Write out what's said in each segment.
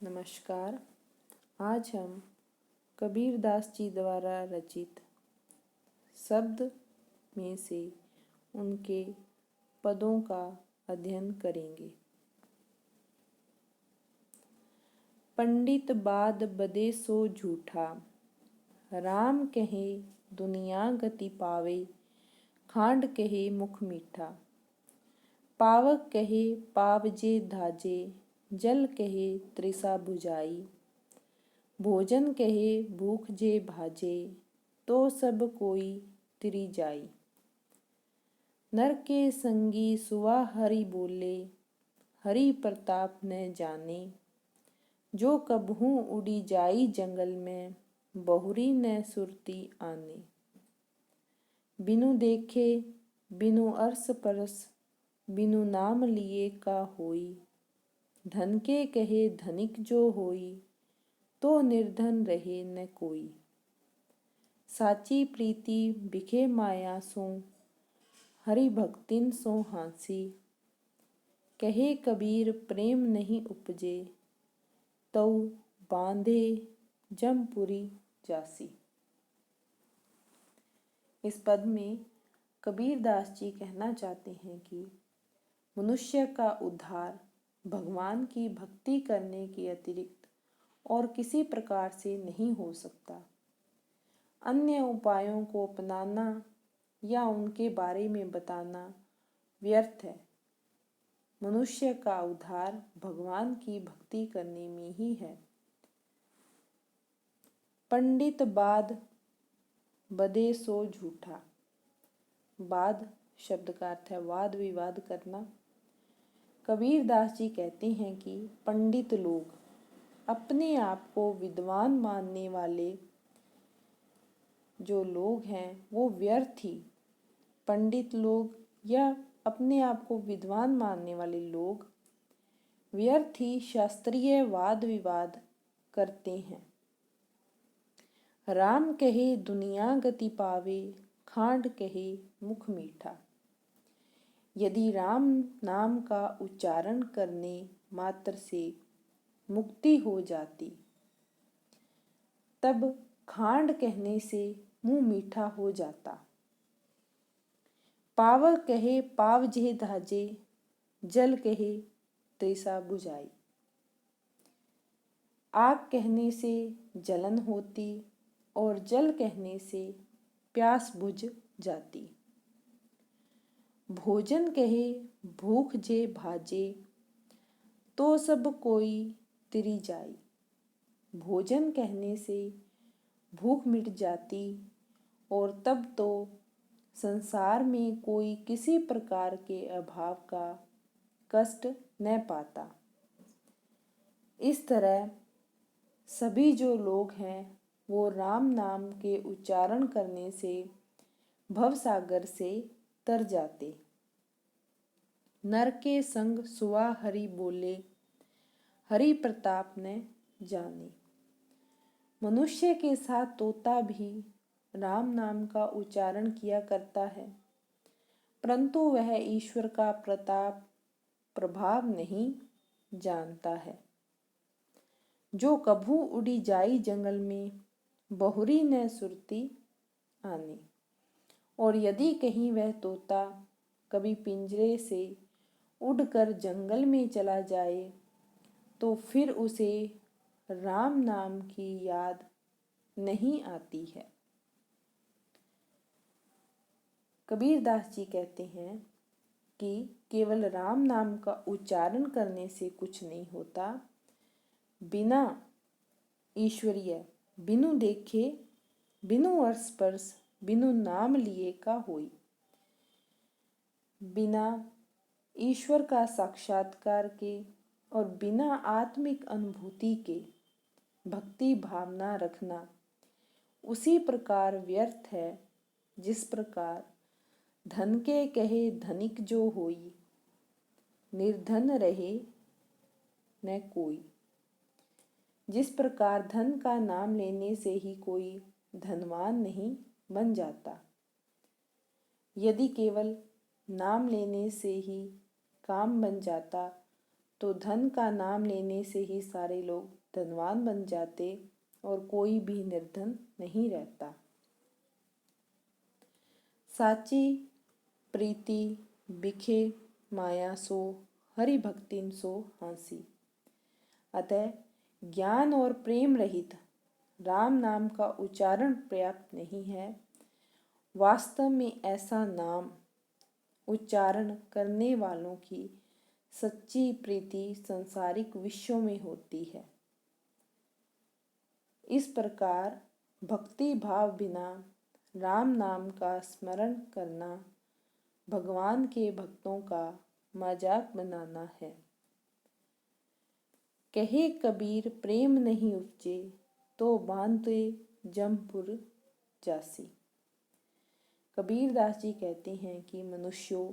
नमस्कार। आज हम कबीर दास जी द्वारा रचित शब्द में से उनके पदों का अध्ययन करेंगे। पंडित बाद बदे सो झूठा, राम कहे दुनिया गति पावे, खांड कहे मुख मीठा। पावक कहे पावजे धाजे, जल कहे तृषा बुझाई। भोजन कहे भूख जे भाजे, तो सब कोई तिरि जाई। नर के संगी सुवा हरि बोले, हरि प्रताप न जाने। जो कबहू उड़ी जाई जंगल में, बहुरी न सुरती आने। बिनु देखे बिनु अरस परस, बिनु नाम लिए का होई। धन के कहे धनिक जो होई, तो निर्धन रहे न कोई। साची प्रीति बिखे माया सो, हरि भक्तिन सो हांसी। कहे कबीर प्रेम नहीं उपजे, तऊ बांधे जमपुरी जासी। इस पद में कबीर दास जी कहना चाहते हैं कि मनुष्य का उद्धार भगवान की भक्ति करने के अतिरिक्त और किसी प्रकार से नहीं हो सकता। अन्य उपायों को अपनाना या उनके बारे में बताना व्यर्थ है। मनुष्य का उद्धार भगवान की भक्ति करने में ही है। पंडित बाद बदे सो झूठा। बाद शब्द का अर्थ है वाद विवाद करना। कबीर दास जी कहते हैं कि पंडित लोग, अपने आप को विद्वान मानने वाले जो लोग हैं वो व्यर्थ ही। पंडित लोग या अपने आप को विद्वान मानने वाले लोग व्यर्थ ही शास्त्रीय वाद विवाद करते हैं। राम कहे दुनिया गति पावे, खांड कहे मुख मीठा। यदि राम नाम का उच्चारण करने मात्र से मुक्ति हो जाती, तब खांड कहने से मुंह मीठा हो जाता। पावक कहे पावजे धाजे, जल कहे तृषा बुझाई। आग कहने से जलन होती और जल कहने से प्यास बुझ जाती। भोजन कहे भूख जे भाजे, तो सब कोई तिरि जाई। भोजन कहने से भूख मिट जाती और तब तो संसार में कोई किसी प्रकार के अभाव का कष्ट न पाता। इस तरह सभी जो लोग हैं वो राम नाम के उच्चारण करने से भवसागर से तर जाते। नर के संग सुवा हरि बोले, हरि प्रताप न जाने। मनुष्य के साथ तोता भी राम नाम का उच्चारण किया करता है, परंतु वह ईश्वर का प्रताप प्रभाव नहीं जानता है। जो कभू उड़ी जाई जंगल में, बहुरी न सुरती आने। और यदि कहीं वह तोता कभी पिंजरे से उड़कर जंगल में चला जाए, तो फिर उसे राम नाम की याद नहीं आती है। कबीर दास जी कहते हैं कि केवल राम नाम का उच्चारण करने से कुछ नहीं होता। बिना ईश्वरीय, बिनु देखे, बिनु अर्स परस, बिनु नाम लिए का होई। बिना ईश्वर का साक्षात्कार के और बिना आत्मिक अनुभूति के भक्ति भावना रखना उसी प्रकार व्यर्थ है जिस प्रकार धन के कहे धनिक जो होई, निर्धन रहे न कोई। जिस प्रकार धन का नाम लेने से ही कोई धनवान नहीं बन जाता। यदि केवल नाम लेने से ही काम बन जाता तो धन का नाम लेने से ही सारे लोग धनवान बन जाते और कोई भी निर्धन नहीं रहता। साची प्रीति बिखे माया सो, हरि भक्तिन सो हाँसी। अतः ज्ञान और प्रेम रहित राम नाम का उच्चारण पर्याप्त नहीं है। वास्तव में ऐसा नाम उच्चारण करने वालों की सच्ची प्रीति संसारिक विषयों में होती है। इस प्रकार भक्ति भाव बिना राम नाम का स्मरण करना भगवान के भक्तों का मजाक बनाना है। कहे कबीर प्रेम नहीं उपजे, तो बांधे जमपुर जासी। कबीरदास जी कहते हैं कि मनुष्यों,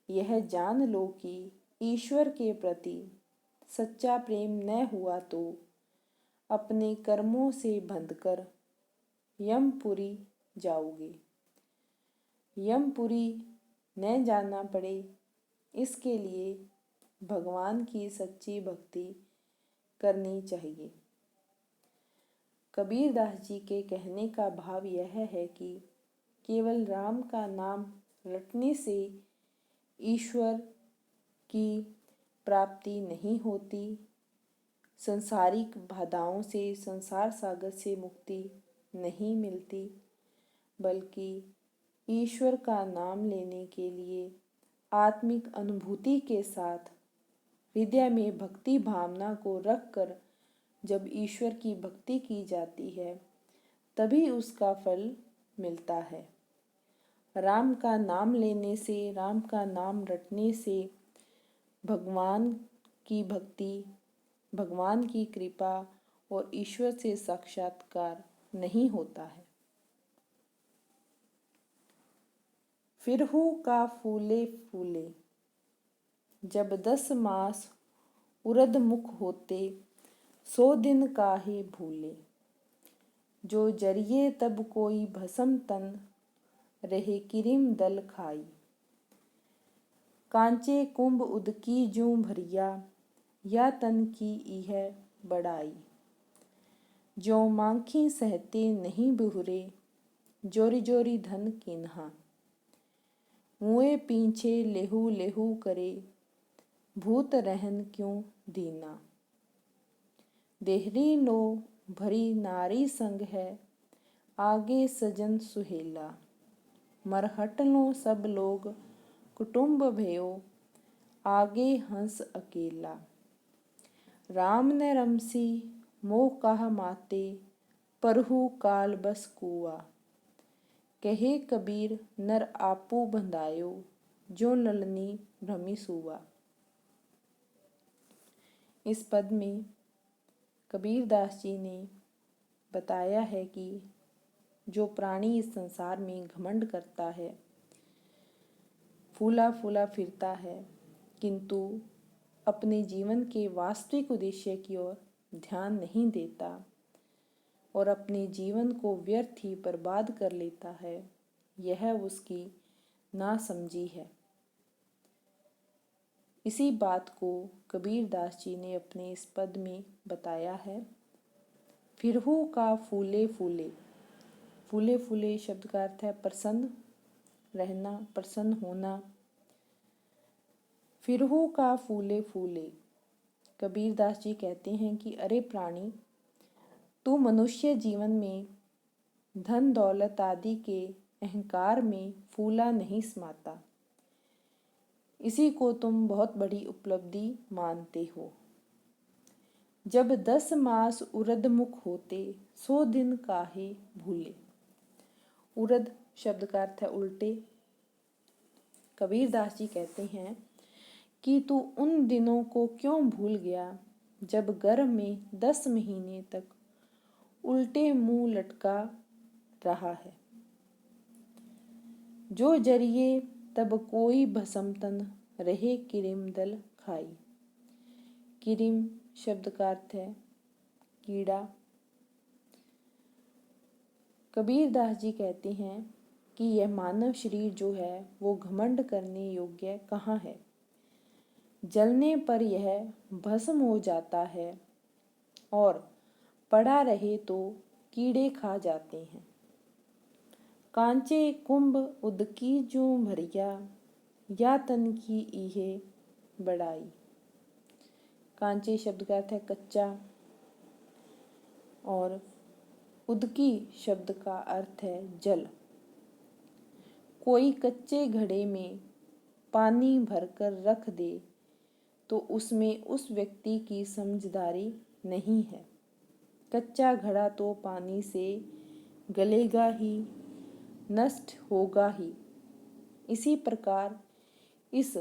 यह जान लो कि ईश्वर के प्रति सच्चा प्रेम न हुआ तो अपने कर्मों से बंधकर यमपुरी जाओगे। यमपुरी न जाना पड़े, इसके लिए भगवान की सच्ची भक्ति करनी चाहिए। कबीरदास जी के कहने का भाव यह है कि केवल राम का नाम रटने से ईश्वर की प्राप्ति नहीं होती, संसारिक बाधाओं से, संसार सागर से मुक्ति नहीं मिलती, बल्कि ईश्वर का नाम लेने के लिए आत्मिक अनुभूति के साथ हृदय में भक्ति भावना को रखकर जब ईश्वर की भक्ति की जाती है, तभी उसका फल मिलता है। राम का नाम लेने से, राम का नाम रटने से भगवान की भक्ति, भगवान की कृपा और ईश्वर से साक्षात्कार नहीं होता है। फिरहू का फूले फूले, जब 10 मास उरद मुख होते, 100 दिन काहे भूले। जो जरिए तब कोई भस्म तन, रहे किरिम दल खाई। कांचे कुंभ उदकी जूं भरिया, या तन की इह बड़ाई। जो मांखी सहते नहीं बहुरे, जोरी जोरी धन किन्हा। मुए पीछे लेहू लेहू करे, भूत रहन क्यों दीना। देहरी नो भरी नारी संग है, आगे सजन सुहेला। मरहट लो सब लोग कुटुंब भयो, आगे हंस अकेला। राम ने रमसी मोह कहा माते, परहु काल बस कुआ। कहे कबीर नर आपू बंधायो, जो ललनी भ्रमी सुआ। इस पद में कबीरदास जी ने बताया है कि जो प्राणी इस संसार में घमंड करता है, फूला फूला फिरता है, किंतु अपने जीवन के वास्तविक उद्देश्य की ओर ध्यान नहीं देता और अपने जीवन को व्यर्थ ही बर्बाद कर लेता है, यह उसकी नासमझी है। इसी बात को कबीरदास जी ने अपने इस पद में बताया है। फिरहू का फूले फूले, फूले फूले शब्द का अर्थ है प्रसन्न रहना, प्रसन्न होना। फिरहू का फूले फूले, कबीरदास जी कहते हैं कि अरे प्राणी, तू मनुष्य जीवन में धन दौलत आदि के अहंकार में फूला नहीं समाता। इसी को तुम बहुत बड़ी उपलब्धि मानते हो। जब 10 मास उरद मुख होते, 100 दिन काहे भूले। उरद शब्द का अर्थ है उल्टे। कबीरदास जी कहते हैं कि तू उन दिनों को क्यों भूल गया जब गर्भ में 10 महीने तक उल्टे मुंह लटका रहा है। जो जरिए तब कोई भस्म तन, रहे किरिम दल खाई। किरिम शब्द का अर्थ है कीड़ा। कबीरदास जी कहते हैं कि यह मानव शरीर जो है वो घमंड करने योग्य कहाँ है। जलने पर यह भस्म हो जाता है और पड़ा रहे तो कीड़े खा जाते हैं। कांचे कुंभ उदकी जो भरिया, या तन की इहे बड़ाई। कांचे शब्द का अर्थ है कच्चा और उदकी शब्द का अर्थ है जल। कोई कच्चे घड़े में पानी भरकर रख दे तो उसमें उस व्यक्ति की समझदारी नहीं है। कच्चा घड़ा तो पानी से गलेगा ही, नष्ट होगा ही। इसी प्रकार इस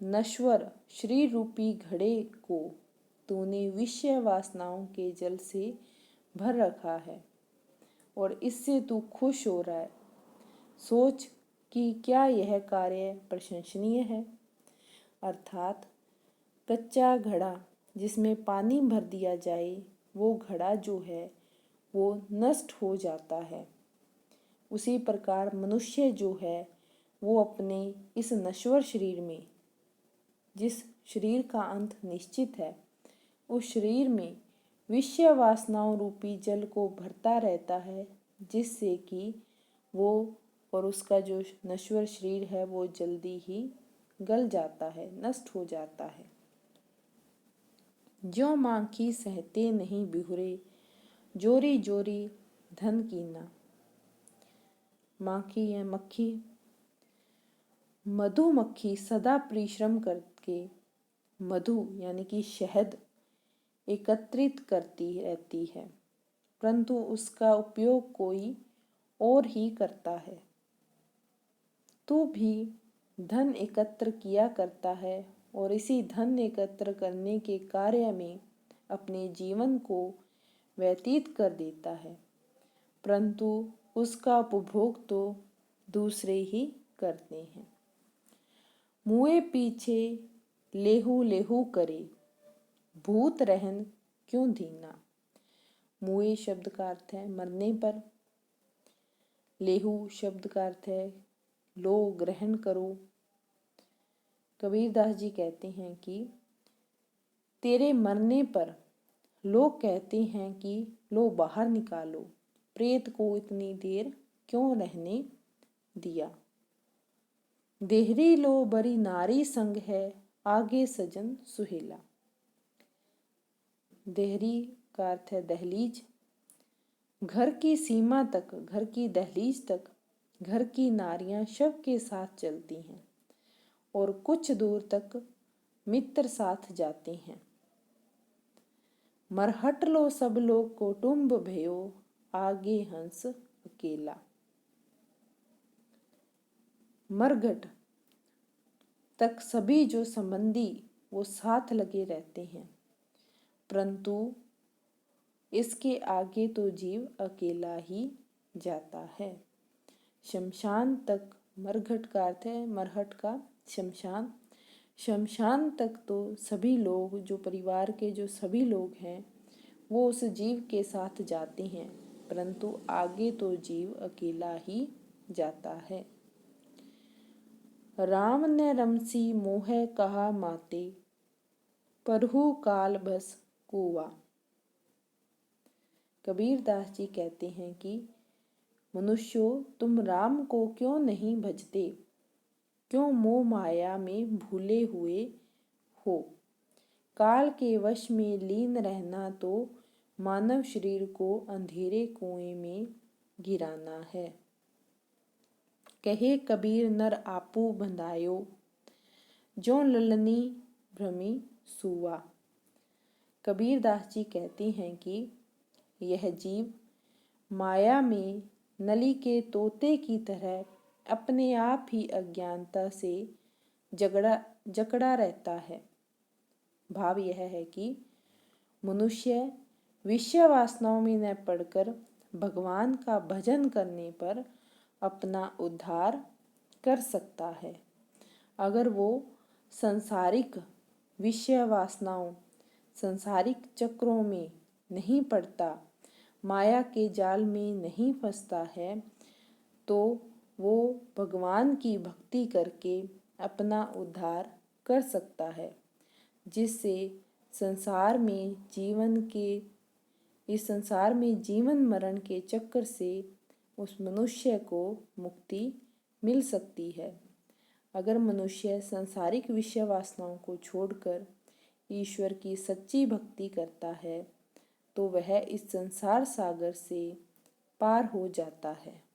नश्वर शरीर रूपी घड़े को तूने विषय वासनाओं के जल से भर रखा है और इससे तू खुश हो रहा है। सोच कि क्या यह कार्य प्रशंसनीय है। अर्थात कच्चा घड़ा जिसमें पानी भर दिया जाए वो घड़ा जो है वो नष्ट हो जाता है। उसी प्रकार मनुष्य जो है वो अपने इस नश्वर शरीर में, जिस शरीर का अंत निश्चित है, उस शरीर में विषय वासनाओं रूपी जल को भरता रहता है, जिससे कि वो और उसका जो नश्वर शरीर है वो जल्दी ही गल जाता है, नष्ट हो जाता है। ज्यों माखी सहते नहीं बिहुरे, जोरी जोरी धन कीना। माखी है मक्खी। मधुमक्खी सदा परिश्रम करके मधु यानी कि शहद एकत्रित करती रहती है, परंतु उसका उपयोग कोई और ही करता है। तू भी धन एकत्र किया करता है और इसी धन एकत्र करने के कार्य में अपने जीवन को व्यतीत कर देता है, परंतु उसका उपभोग तो दूसरे ही करते हैं। मुए पीछे लेहू लेहू करे, भूत रहन क्यों धीना। मुए शब्द का अर्थ है मरने पर। लेहू शब्द का अर्थ है लो, ग्रहण करो। कबीरदास जी कहते हैं कि तेरे मरने पर लोग कहते हैं कि लो बाहर निकालो, प्रेत को इतनी देर क्यों रहने दिया। देहरी लो बड़ी नारी संग है, आगे सजन सुहेला। देहरी का अर्थ है दहलीज। घर की सीमा तक, घर की दहलीज तक घर की नारियां शव के साथ चलती हैं और कुछ दूर तक मित्र साथ जाते हैं। मरहट लो सब लोग कुटुंब भयो, आगे हंस अकेला। मरघट तक सभी जो संबंधी वो साथ लगे रहते हैं, परंतु इसके आगे तो जीव अकेला ही जाता है। शमशान तक, मरघट का अर्थ है मरहट का शमशान। शमशान तक तो सभी लोग, जो परिवार के जो सभी लोग हैं वो उस जीव के साथ जाते हैं, परंतु आगे तो जीव अकेला ही जाता है। राम ने रमसी मोह कहा माते, परहु काल बस कुआ। कबीरदास जी कहते हैं कि मनुष्यों, तुम राम को क्यों नहीं भजते, क्यों मोह माया में भूले हुए हो। काल के वश में लीन रहना तो मानव शरीर को अंधेरे कुएं में गिराना है। कहे कबीर नर आपू बंधायो, जो ललनी भ्रमी सुआ। कबीरदास जी कहते हैं कि यह जीव माया में नली के तोते की तरह अपने आप ही अज्ञानता से जकड़ा रहता है। भाव यह है कि मनुष्य विषय वासनाओं में न पड़कर भगवान का भजन करने पर अपना उद्धार कर सकता है। अगर वो सांसारिक विषय वासनाओं, सांसारिक चक्रों में नहीं पड़ता, माया के जाल में नहीं फंसता है, तो वो भगवान की भक्ति करके अपना उद्धार कर सकता है, जिससे इस संसार में जीवन मरण के चक्कर से उस मनुष्य को मुक्ति मिल सकती है। अगर मनुष्य सांसारिक विषय वासनाओं को छोड़कर ईश्वर की सच्ची भक्ति करता है तो वह इस संसार सागर से पार हो जाता है।